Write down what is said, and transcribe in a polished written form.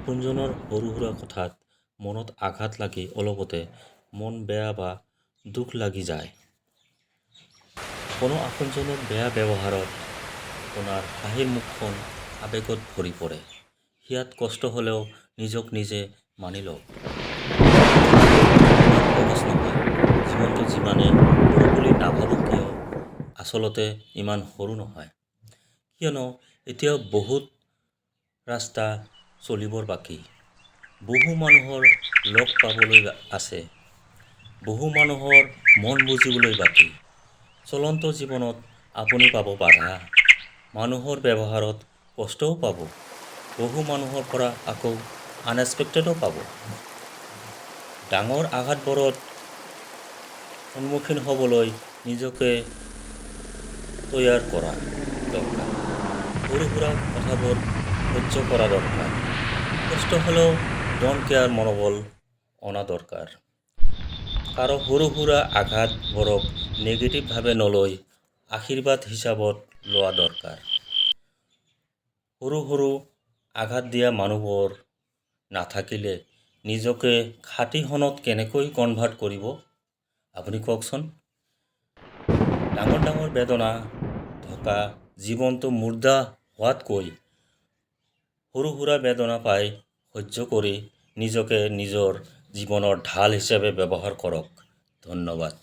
আপোনজনৰ সৰু সুৰা কথাত মনত আঘাত লাগি অলপতে মন বেয়া বা দুখ লাগি যায়। কোনো আপোনজনৰ বেয়া ব্যৱহাৰত আপোনাৰ হাঁহিৰ মুখখন আৱেগত ভৰি পৰে। হিয়াত কষ্ট হ'লেও নিজক নিজে মানি লওক। সহজ নহয়। জীৱনটো যিমানে সৰু বুলি নাভাবোঁ কিয় আচলতে ইমান সৰু নহয়। কিয়নো এতিয়াও বহুত ৰাস্তা চলিবৰ বাকী। বহু মানুহৰ লগ পাবলৈ আছে। বহু মানুহৰ মন বুজিবলৈ বাকী। চলন্ত জীৱনত আপুনি পাব বাধা। মানুহৰ ব্যৱহাৰত কষ্টও পাব। বহু মানুহৰ পৰা আকৌ আনএক্সপেক্টেডো পাব। ডাঙৰ আঘাতবোৰত সন্মুখীন হ'বলৈ নিজকে তৈয়াৰ কৰা দৰকাৰ। সৰু সুৰা কথাবোৰ সহ্য কৰা দৰকাৰ। কষ্ট হ'লেও ডোন্ট কেয়াৰ মনোবল অনা দৰকাৰ। কাৰো সৰু সুৰা আঘাতবোৰক নেগেটিভভাৱে নলৈ আশীৰ্বাদ হিচাপত লোৱা দৰকাৰ। সৰু সৰু আঘাত দিয়া মানুহবোৰ নাথাকিলে নিজকে 60 চনত কেনেকৈ কনভাৰ্ট কৰিব আপুনি কওকচোন। ডাঙৰ ডাঙৰ বেদনা থকা জীৱনটো মুৰ্দা হোৱাতকৈ সৰু সুৰা বেদনা পাই সহ্য কৰি নিজকে নিজৰ জীৱনৰ ঢাল হিচাপে ব্যৱহাৰ কৰক। ধন্যবাদ।